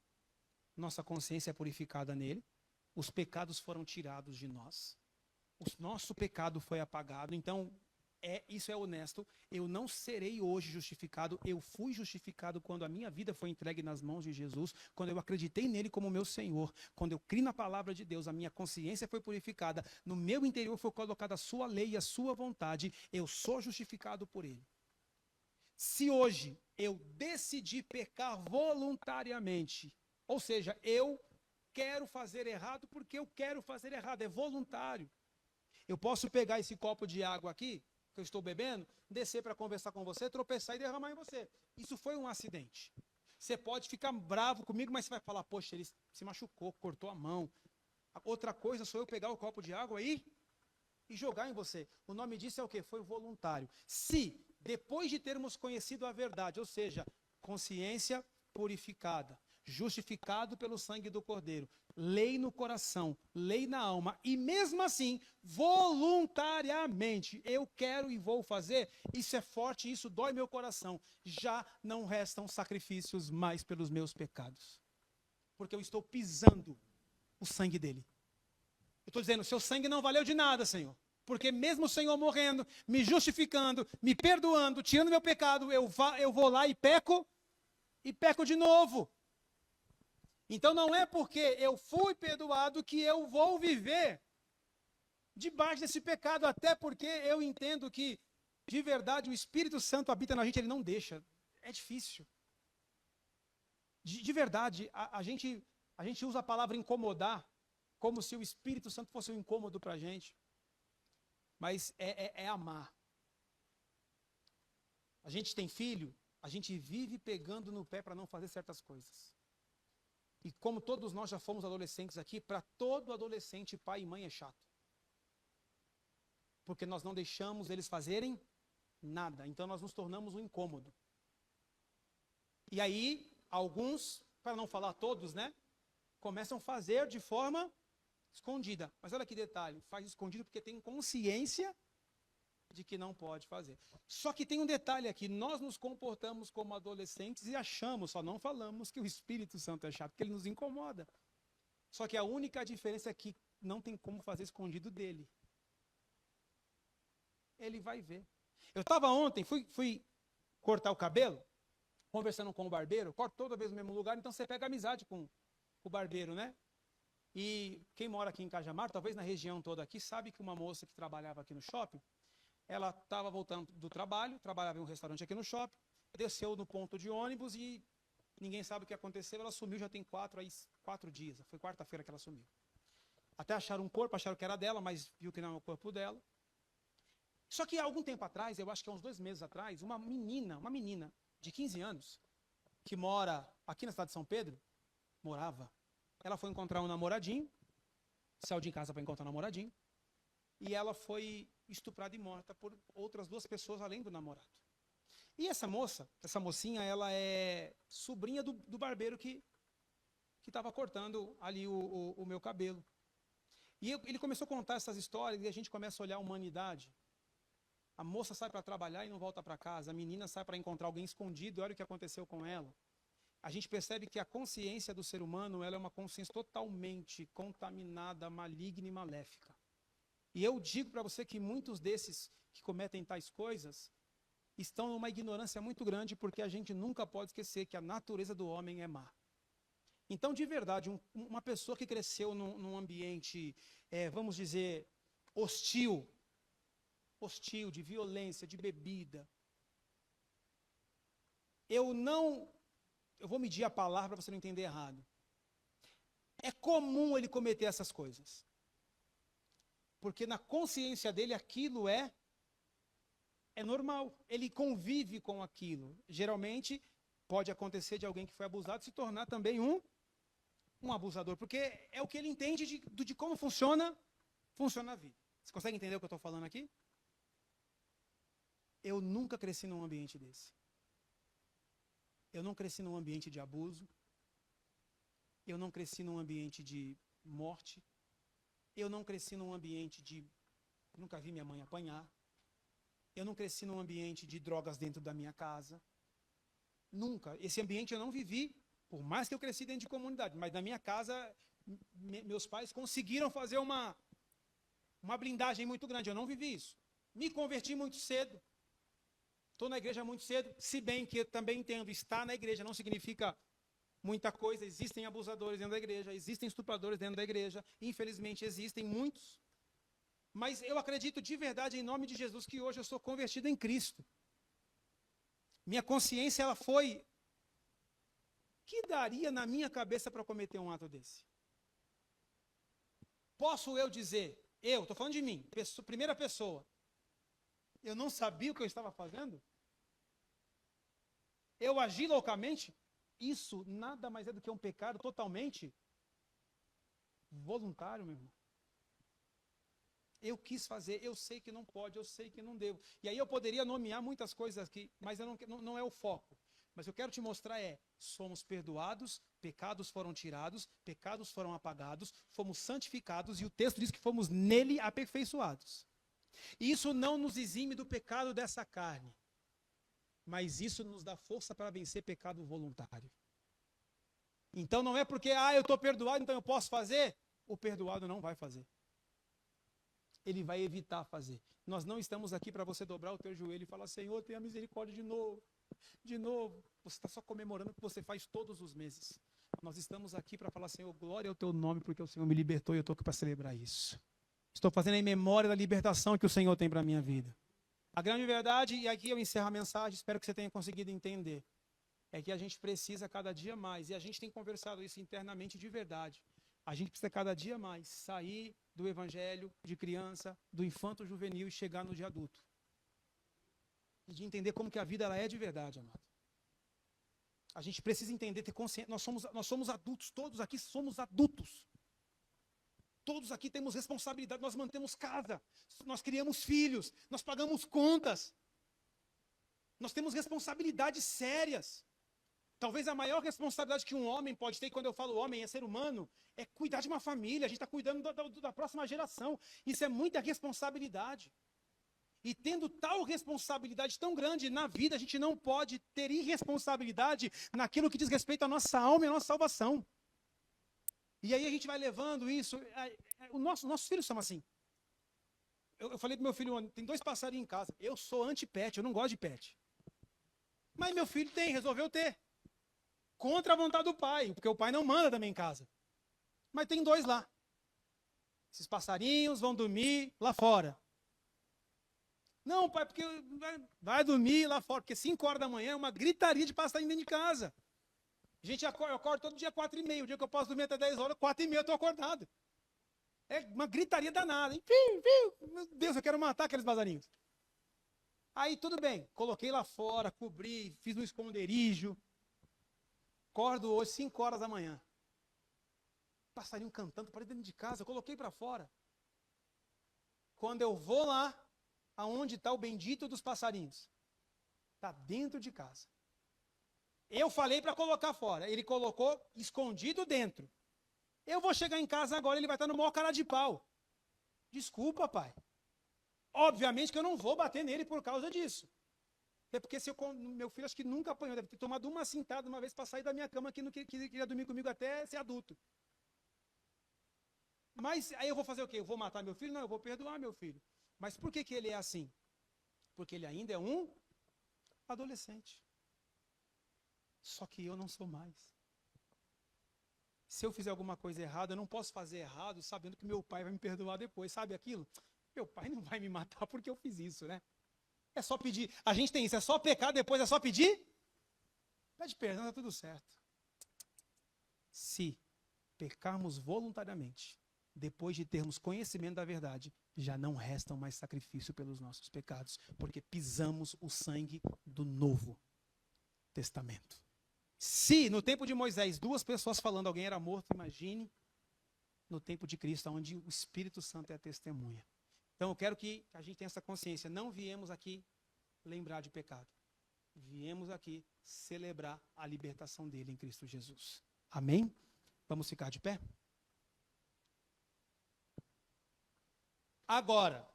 Nossa consciência é purificada nele, os pecados foram tirados de nós, o nosso pecado foi apagado, então isso é honesto, eu não serei hoje justificado, eu fui justificado quando a minha vida foi entregue nas mãos de Jesus, quando eu acreditei nele como meu Senhor, quando eu criei na palavra de Deus, a minha consciência foi purificada, no meu interior foi colocada a sua lei e a sua vontade, eu sou justificado por ele. Se hoje eu decidir pecar voluntariamente, ou seja, eu quero fazer errado porque eu quero fazer errado, é voluntário. Eu posso pegar esse copo de água aqui, que eu estou bebendo, descer para conversar com você, tropeçar e derramar em você. Isso foi um acidente. Você pode ficar bravo comigo, mas você vai falar, poxa, ele se machucou, cortou a mão. Outra coisa sou eu pegar o copo de água aí e jogar em você. O nome disso é o quê? Foi voluntário. Se, depois de termos conhecido a verdade, ou seja, consciência purificada, justificado pelo sangue do Cordeiro, lei no coração, lei na alma, e mesmo assim, voluntariamente, eu quero e vou fazer, isso é forte, isso dói meu coração, já não restam sacrifícios mais pelos meus pecados, porque eu estou pisando o sangue dele. Eu estou dizendo, seu sangue não valeu de nada, Senhor, porque mesmo o Senhor morrendo, me justificando, me perdoando, tirando meu pecado, eu vou lá e peco de novo. Então não é porque eu fui perdoado que eu vou viver debaixo desse pecado, até porque eu entendo que, de verdade, o Espírito Santo habita na gente, ele não deixa. É difícil. De verdade, a gente usa a palavra incomodar, como se o Espírito Santo fosse um incômodo para a gente. Mas é amar. A gente tem filho, a gente vive pegando no pé para não fazer certas coisas. E como todos nós já fomos adolescentes aqui, para todo adolescente, pai e mãe é chato. Porque nós não deixamos eles fazerem nada. Então nós nos tornamos um incômodo. E aí, alguns, para não falar todos, né? Começam a fazer de forma escondida. Mas olha que detalhe, faz escondido porque tem consciência de que não pode fazer. Só que tem um detalhe aqui, nós nos comportamos como adolescentes e achamos, só não falamos que o Espírito Santo é chato, porque ele nos incomoda. Só que a única diferença é que não tem como fazer escondido dele. Ele vai ver. Eu estava ontem, fui cortar o cabelo, conversando com o barbeiro, corto toda vez no mesmo lugar, então você pega amizade com o barbeiro, né? E quem mora aqui em Cajamar, talvez na região toda aqui, sabe que uma moça que trabalhava aqui no shopping, ela estava voltando do trabalho, trabalhava em um restaurante aqui no shopping, desceu no ponto de ônibus e ninguém sabe o que aconteceu, ela sumiu já tem 4 dias, foi quarta-feira que ela sumiu. Até acharam um corpo, acharam que era dela, mas viu que não é o corpo dela. Só que há algum tempo atrás, eu acho que há uns 2 meses atrás, uma menina de 15 anos, que mora aqui na cidade de São Pedro, ela foi encontrar um namoradinho, saiu de casa para encontrar um namoradinho, e ela foi estuprada e morta por outras 2 pessoas além do namorado. E essa mocinha, ela é sobrinha do barbeiro que estava cortando ali o meu cabelo. E ele começou a contar essas histórias e a gente começa a olhar a humanidade. A moça sai para trabalhar e não volta para casa, a menina sai para encontrar alguém escondido e olha o que aconteceu com ela. A gente percebe que a consciência do ser humano, ela é uma consciência totalmente contaminada, maligna e maléfica. E eu digo para você que muitos desses que cometem tais coisas estão numa ignorância muito grande, porque a gente nunca pode esquecer que a natureza do homem é má. Então, de verdade, uma pessoa que cresceu num ambiente, vamos dizer, hostil, de violência, de bebida, eu vou medir a palavra para você não entender errado. É comum ele cometer essas coisas. Porque na consciência dele aquilo é normal. Ele convive com aquilo. Geralmente pode acontecer de alguém que foi abusado se tornar também um abusador. Porque é o que ele entende de como funciona a vida. Você consegue entender o que eu estou falando aqui? Eu nunca cresci num ambiente desse. Eu não cresci num ambiente de abuso. Eu não cresci num ambiente de morte. Eu não cresci num ambiente de... Nunca vi minha mãe apanhar. Eu não cresci num ambiente de drogas dentro da minha casa. Nunca. Esse ambiente eu não vivi, por mais que eu cresci dentro de comunidade. Mas na minha casa, meus pais conseguiram fazer uma blindagem muito grande. Eu não vivi isso. Me converti muito cedo. Estou na igreja muito cedo. Se bem que eu também entendo, estar na igreja não significa muita coisa. Existem abusadores dentro da igreja. Existem estupradores dentro da igreja. Infelizmente existem muitos. Mas eu acredito de verdade, em nome de Jesus, que hoje eu sou convertido em Cristo. Minha consciência, ela foi... O que daria na minha cabeça para cometer um ato desse? Posso eu dizer, estou falando de mim, primeira pessoa, eu não sabia o que eu estava fazendo? Eu agi loucamente? Isso nada mais é do que um pecado totalmente voluntário, meu irmão. Eu quis fazer, eu sei que não pode, eu sei que não devo. E aí eu poderia nomear muitas coisas aqui, mas não é o foco. Mas eu quero te mostrar somos perdoados, pecados foram tirados, pecados foram apagados, fomos santificados e o texto diz que fomos nele aperfeiçoados. E isso não nos exime do pecado dessa carne, mas isso nos dá força para vencer pecado voluntário. Então não é porque, eu estou perdoado, então eu posso fazer. O perdoado não vai fazer. Ele vai evitar fazer. Nós não estamos aqui para você dobrar o teu joelho e falar, Senhor, tenha misericórdia de novo. De novo. Você está só comemorando o que você faz todos os meses. Nós estamos aqui para falar, Senhor, glória ao teu nome, porque o Senhor me libertou e eu estou aqui para celebrar isso. Estou fazendo em memória da libertação que o Senhor tem para a minha vida. A grande verdade, e aqui eu encerro a mensagem, espero que você tenha conseguido entender, é que a gente precisa cada dia mais, e a gente tem conversado isso internamente de verdade. A gente precisa cada dia mais sair do evangelho de criança, do infanto juvenil e chegar no de adulto. E de entender como que a vida ela é de verdade, amado. A gente precisa entender, ter consciência. Nós somos adultos, todos aqui somos adultos. Todos aqui temos responsabilidade, nós mantemos casa, nós criamos filhos, nós pagamos contas. Nós temos responsabilidades sérias. Talvez a maior responsabilidade que um homem pode ter, e quando eu falo homem, é ser humano, é cuidar de uma família. A gente está cuidando da próxima geração. Isso é muita responsabilidade. E tendo tal responsabilidade tão grande na vida, a gente não pode ter irresponsabilidade naquilo que diz respeito à nossa alma e à nossa salvação. E aí a gente vai levando isso. Nossos filhos são assim. Eu falei pro meu filho, tem 2 passarinhos em casa. Eu sou anti-pet, eu não gosto de pet. Mas meu filho resolveu ter. Contra a vontade do pai, porque o pai não manda também em casa. Mas tem 2 lá. Esses passarinhos vão dormir lá fora. Não, pai, porque vai dormir lá fora, porque 5 horas da manhã é uma gritaria de passarinho dentro de casa. Eu acordo todo dia 4h30, o dia que eu posso dormir até 10 horas, 4h30 eu estou acordado. É uma gritaria danada. Meu Deus, eu quero matar aqueles passarinhos. Aí tudo bem, coloquei lá fora, cobri, fiz um esconderijo. Acordo hoje 5 horas da manhã. Passarinho cantando para dentro de casa, eu coloquei para fora. Quando eu vou lá, aonde está o bendito dos passarinhos? Está dentro de casa. Eu falei para colocar fora, ele colocou escondido dentro. Eu vou chegar em casa agora, ele vai estar no maior cara de pau. Desculpa, pai. Obviamente que eu não vou bater nele por causa disso. É porque meu filho acho que nunca apanhou, deve ter tomado uma cintada uma vez para sair da minha cama que não queria dormir comigo até ser adulto. Mas aí eu vou fazer o quê? Eu vou matar meu filho? Não, eu vou perdoar meu filho. Mas por que ele é assim? Porque ele ainda é um adolescente. Só que eu não sou mais. Se eu fizer alguma coisa errada, eu não posso fazer errado sabendo que meu pai vai me perdoar depois. Sabe aquilo? Meu pai não vai me matar porque eu fiz isso, né? É só pedir. A gente tem isso, é só pecar, depois é só pedir? Pede perdão, tá tudo certo. Se pecarmos voluntariamente, depois de termos conhecimento da verdade, já não restam mais sacrifício pelos nossos pecados, porque pisamos o sangue do Novo Testamento. Se no tempo de Moisés 2 pessoas falando, alguém era morto, imagine no tempo de Cristo, onde o Espírito Santo é a testemunha. Então eu quero que a gente tenha essa consciência. Não viemos aqui lembrar de pecado. Viemos aqui celebrar a libertação dele em Cristo Jesus. Amém? Vamos ficar de pé? Agora,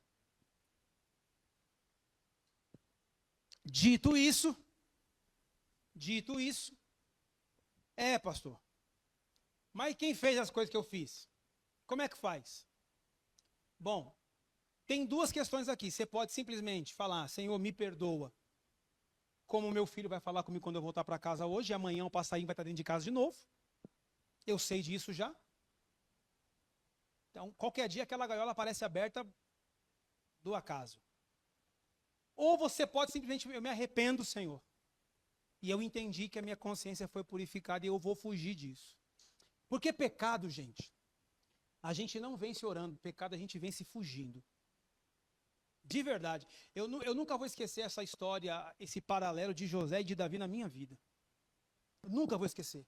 dito isso, pastor, mas quem fez as coisas que eu fiz? Como é que faz? Bom, tem duas questões aqui. Você pode simplesmente falar, Senhor, me perdoa. Como meu filho vai falar comigo quando eu voltar para casa hoje, e amanhã o passarinho vai estar dentro de casa de novo. Eu sei disso já. Então, qualquer dia aquela gaiola aparece aberta do acaso. Ou você pode simplesmente, eu me arrependo, Senhor. E eu entendi que a minha consciência foi purificada e eu vou fugir disso. Porque pecado, gente, a gente não vence orando. Pecado a gente vence fugindo. De verdade. Eu nunca vou esquecer essa história, esse paralelo de José e de Davi na minha vida. Eu nunca vou esquecer.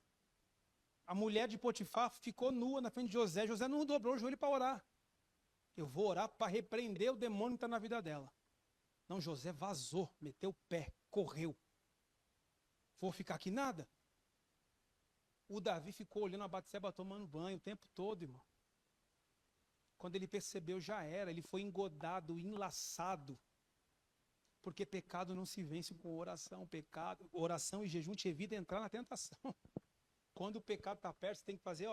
A mulher de Potifar ficou nua na frente de José. José não dobrou o joelho para orar. Eu vou orar para repreender o demônio que está na vida dela. Não, José vazou, meteu o pé, correu. Vou ficar aqui nada? O Davi ficou olhando a Batseba tomando banho o tempo todo, irmão. Quando ele percebeu, já era. Ele foi engodado, enlaçado. Porque pecado não se vence com oração. Oração e jejum te evita entrar na tentação. Quando o pecado está perto, você tem que fazer,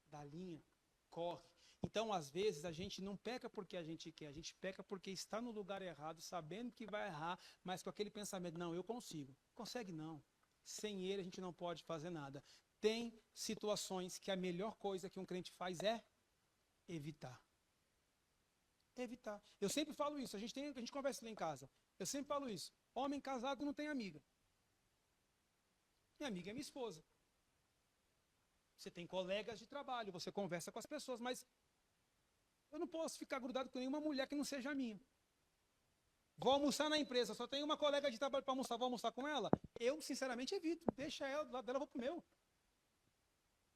da linha, corre. Então, às vezes, a gente não peca porque a gente quer. A gente peca porque está no lugar errado, sabendo que vai errar, mas com aquele pensamento, não, eu consigo. Consegue não. Sem ele, a gente não pode fazer nada. Tem situações que a melhor coisa que um crente faz é evitar. Evitar. Eu sempre falo isso, a gente conversa lá em casa. Eu sempre falo isso. Homem casado não tem amiga. Minha amiga é minha esposa. Você tem colegas de trabalho, você conversa com as pessoas, mas eu não posso ficar grudado com nenhuma mulher que não seja minha. Vou almoçar na empresa, só tenho uma colega de trabalho para almoçar, vou almoçar com ela? Eu, sinceramente, evito. Deixa ela, do lado dela, eu vou pro meu.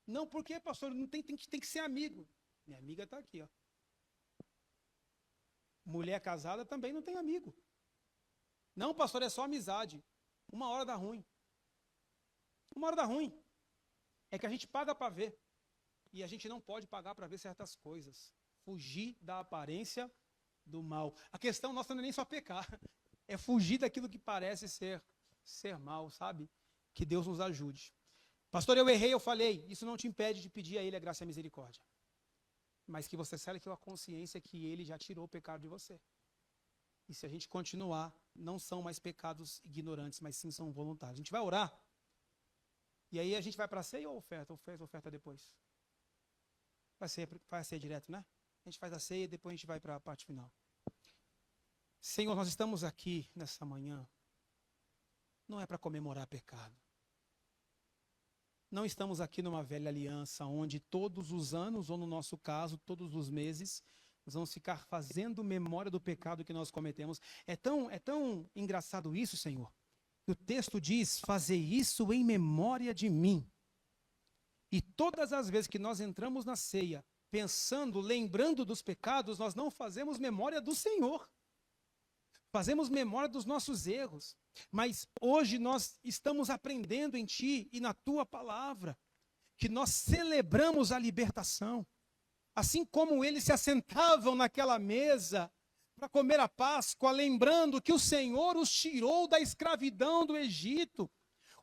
Não, porque, pastor, não tem que ser amigo. Minha amiga está aqui, ó. Mulher casada também não tem amigo. Não, pastor, é só amizade. Uma hora dá ruim. Uma hora dá ruim. É que a gente paga para ver. E a gente não pode pagar para ver certas coisas. Fugir da aparência do mal. A questão nossa não é nem só pecar. É fugir daquilo que parece ser mal, sabe? Que Deus nos ajude. Pastor, eu errei, eu falei. Isso não te impede de pedir a Ele a graça e a misericórdia. Mas que você saiba que a consciência que Ele já tirou o pecado de você. E se a gente continuar, não são mais pecados ignorantes, mas sim são voluntários. A gente vai orar. E aí a gente vai para a ceia ou oferta? Oferta depois. Vai ser direto, né? A gente faz a ceia e depois a gente vai para a parte final. Senhor, nós estamos aqui nessa manhã. Não é para comemorar pecado. Não estamos aqui numa velha aliança, onde todos os anos, ou no nosso caso, todos os meses, nós vamos ficar fazendo memória do pecado que nós cometemos. É tão engraçado isso, Senhor. O texto diz, fazer isso em memória de mim. E todas as vezes que nós entramos na ceia, pensando, lembrando dos pecados, nós não fazemos memória do Senhor. Fazemos memória dos nossos erros. Mas hoje nós estamos aprendendo em Ti e na Tua palavra, que nós celebramos a libertação. Assim como eles se assentavam naquela mesa para comer a Páscoa, lembrando que o Senhor os tirou da escravidão do Egito,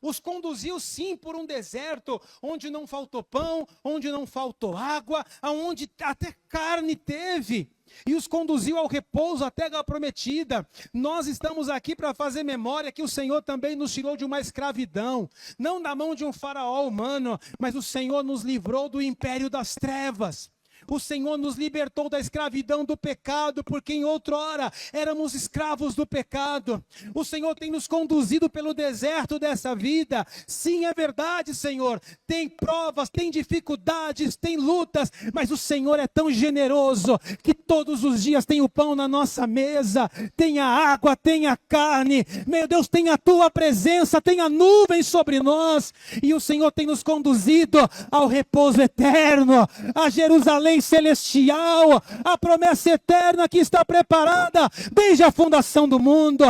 os conduziu sim por um deserto, onde não faltou pão, onde não faltou água, onde até carne teve, e os conduziu ao repouso, à terra prometida. Nós estamos aqui para fazer memória que o Senhor também nos tirou de uma escravidão, não da mão de um faraó humano, mas o Senhor nos livrou do império das trevas. O Senhor nos libertou da escravidão do pecado, porque em outrora éramos escravos do pecado. O Senhor tem nos conduzido pelo deserto dessa vida. Sim, é verdade, Senhor. Tem provas, tem dificuldades, tem lutas, mas o Senhor é tão generoso que todos os dias tem o pão na nossa mesa, tem a água, tem a carne. Meu Deus, tem a Tua presença, tem a nuvem sobre nós. E o Senhor tem nos conduzido ao repouso eterno, a Jerusalém celestial, a promessa eterna que está preparada desde a fundação do mundo.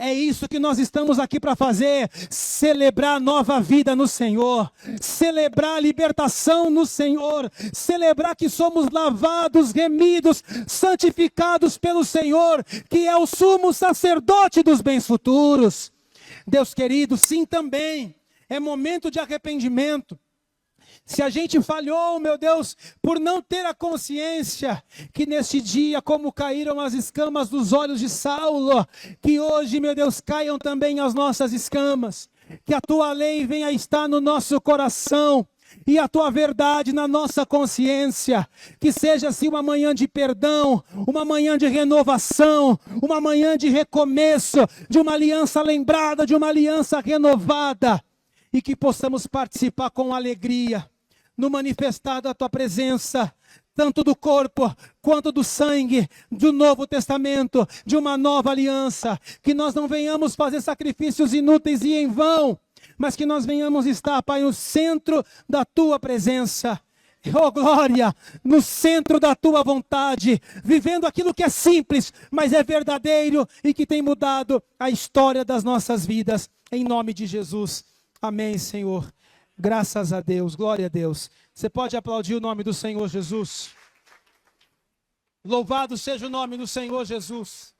É isso que nós estamos aqui para fazer, celebrar a nova vida no Senhor, celebrar a libertação no Senhor, celebrar que somos lavados, remidos, santificados pelo Senhor, que é o sumo sacerdote dos bens futuros. Deus querido, sim, também é momento de arrependimento. Se a gente falhou, meu Deus, por não ter a consciência que neste dia, como caíram as escamas dos olhos de Saulo, que hoje, meu Deus, caiam também as nossas escamas, que a tua lei venha a estar no nosso coração e a tua verdade na nossa consciência, que seja assim uma manhã de perdão, uma manhã de renovação, uma manhã de recomeço, de uma aliança lembrada, de uma aliança renovada, e que possamos participar com alegria no manifestar da tua presença, tanto do corpo quanto do sangue, do Novo Testamento, de uma nova aliança, que nós não venhamos fazer sacrifícios inúteis e em vão, mas que nós venhamos estar, Pai, no centro da tua presença, oh glória, no centro da tua vontade, vivendo aquilo que é simples, mas é verdadeiro e que tem mudado a história das nossas vidas, em nome de Jesus. Amém, Senhor. Graças a Deus, glória a Deus. Você pode aplaudir o nome do Senhor Jesus. Louvado seja o nome do Senhor Jesus.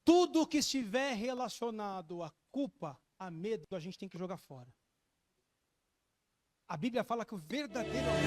Tudo que estiver relacionado a culpa, a medo, a gente tem que jogar fora. A Bíblia fala que o verdadeiro amor